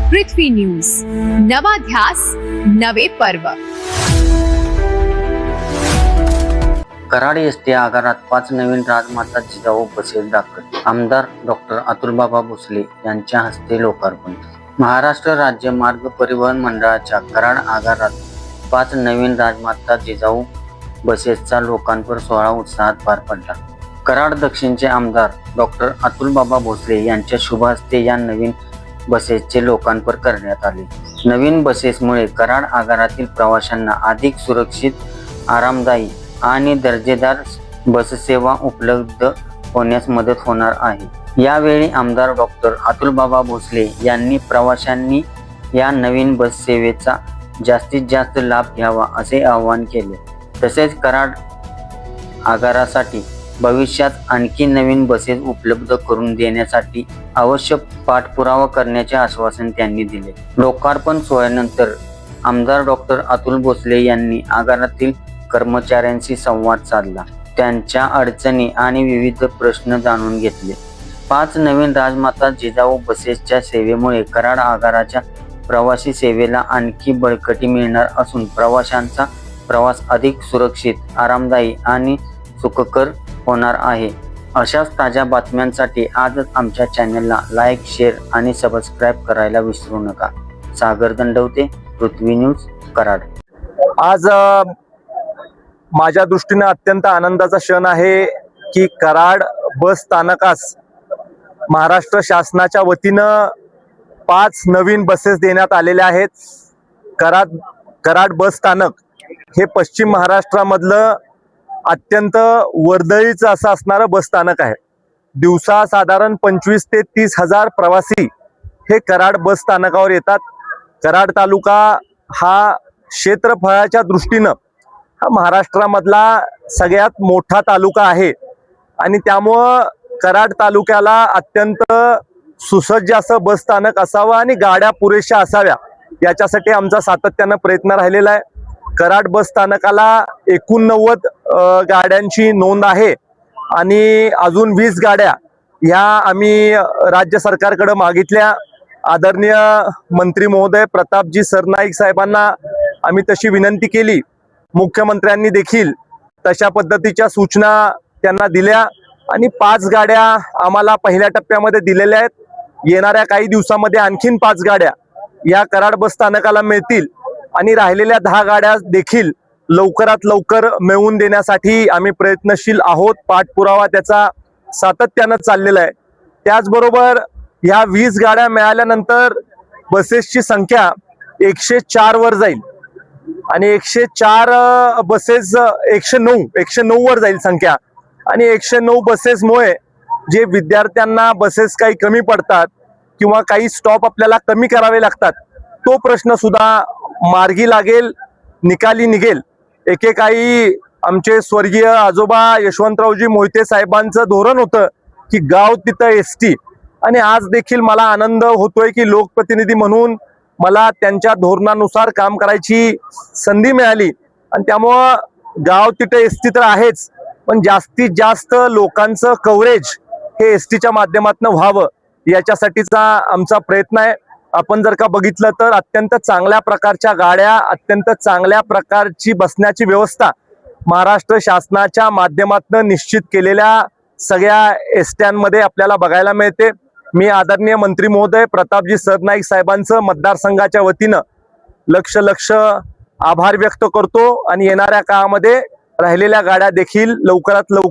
पृथ्वी news, नवा ध्यास नवे पर्व। कराड एसटी आगारात 5 नवीन राजमाता जिजाऊ बसेस दाखल। आमदार डॉक्टर अतुलबाबा भोसले यांच्या हस्ते लोकार्पण। महाराष्ट्र राज्य मार्ग परिवहन मंडळाच्या कराड आगारात 5 नवीन राजमाता जिजाऊ बसेसचा लोकार्पण सोहळा उत्साहात पार पडला। कराड दक्षिणचे आमदार डॉक्टर अतुलबाबा भोसले यांच्या शुभ हस्ते या नवीन बसेसचे लोकार्पण करण्यात आले। नवीन बसेसमुळे कराड आगारातील प्रवाशांना अधिक सुरक्षित, आरामदायी आणि दर्जेदार बससेवा उपलब्ध होण्यास मदत होणार आहे। यावेळी आमदार डॉक्टर अतुलबाबा भोसले यांनी प्रवाशांनी या नवीन बस सेवेचा जास्तीत जास्त लाभ घ्यावा असे आवाहन केले। तसेच कराड आगारासाठी भविष्यात आणखी नवीन बसेस उपलब्ध करून देण्यासाठी आवश्यक पाठपुरावा करण्याचे आश्वासन त्यांनी दिले। लोकार्पण सोहळ्यानंतर आमदार डॉक्टर अतुल भोसले यांनी आगारातील कर्मचाऱ्यांशी संवाद साधला, त्यांच्या अडचणी आणि विविध प्रश्न जाणून घेतले। 5 नवीन राजमाता जिजाऊ बसेसच्या सेवेमुळे कराड आगाराच्या प्रवासी सेवेला आणखी बळकटी मिळणार असून प्रवाशांचा प्रवास अधिक सुरक्षित, आरामदायी आणि सुखकर होणार आहे। अशाच ताज्या बातम्यांसाठी आजच आमच्या चॅनलला लाईक, शेअर आणि सबस्क्राईब करायला विसरू नका। सागर दंडवते, पृथ्वी न्यूज, कराड। आज माझ्या दृष्टीने अत्यंत आनंदाचा क्षण आहे की कराड बस स्थानकास महाराष्ट्र शासनाच्या वतीनं 5 नवीन बसेस देण्यात आलेल्या आहेत। कराड बस स्थानक हे पश्चिम महाराष्ट्रामधलं अत्यंत वर्दळीचं असं असणारं बस स्थानक आहे। दिवसा साधारण 25 ते 30 हजार प्रवासी हे कराड बस स्थानकावर येतात। कराड तालुका हा क्षेत्रफळाच्या दृष्टीनं हा महाराष्ट्रामधला सगळ्यात मोठा तालुका आहे आणि त्यामुळं कराड तालुक्याला अत्यंत सुसज्ज असं बस स्थानक असावं आणि गाड्या पुरेशा असाव्या याच्यासाठी आमचा सातत्यानं प्रयत्न राहिलेला आहे। कराड बस स्थानकाला 89 गाड्यांची नोंद आहे आणि अजून 20 गाड्या ह्या आम्ही राज्य सरकारकडे मागितल्या। आदरणीय मंत्री महोदय प्रतापजी सरनाईक साहेबांना आम्ही तशी विनंती केली। मुख्यमंत्र्यांनी देखील तशा पद्धतीच्या सूचना त्यांना दिल्या आणि 5 गाड्या आम्हाला पहिल्या टप्प्यामध्ये दिलेल्या आहेत। येणाऱ्या काही दिवसामध्ये आणखीन 5 गाड्या या कराड बस स्थानकाला मिळतील आणि राहिलेल्या 10 गाड्या देखील लवकरात लवकर मिळवून देण्यासाठी आम्ही प्रयत्नशील आहोत। पाठपुरावा त्याचा सातत्यानं चाललेला आहे। त्याचबरोबर ह्या 20 गाड्या मिळाल्यानंतर बसेसची संख्या 104 वर जाईल आणि 104 बसेस 109 वर जाईल संख्या आणि 109 बसेसमुळे जे विद्यार्थ्यांना बसेस काही कमी पडतात किंवा काही स्टॉप आपल्याला कमी करावे लागतात तो प्रश्न सुद्धा मार्गी लागेल, निकाली निघेल। एकेकाळी आमचे स्वर्गीय आजोबा यशवंतरावजी मोहिते साहेबांचं धोरण होतं की गाव तिथं एसटी आणि आज देखील मला आनंद होतोय की लोकप्रतिनिधी म्हणून मला त्यांच्या धोरणानुसार काम करायची संधी मिळाली आणि त्यामुळं गाव तिथं एसटी तर आहेच पण जास्तीत जास्त लोकांचं कव्हरेज हे एसटीच्या माध्यमातून व्हावं याच्यासाठीचा आमचा प्रयत्न आहे। आपण जर का बघितलं तर अत्यंत चांगल्या प्रकारच्या गाड्या, अत्यंत चांगल्या प्रकारची बसण्याची व्यवस्था महाराष्ट्र शासनाच्या माध्यमातून निश्चित केलेल्या सगळ्या एसट्यांमध्ये आपल्याला बघायला मिळते। मी आदरणीय मंत्री महोदय प्रतापजी सरनाईक साहेबांचं मतदारसंघाच्या वतीनं लक्ष आभार व्यक्त करतो आणि येणाऱ्या काळामध्ये राहिलेल्या गाड्या देखील लवकरात लवकर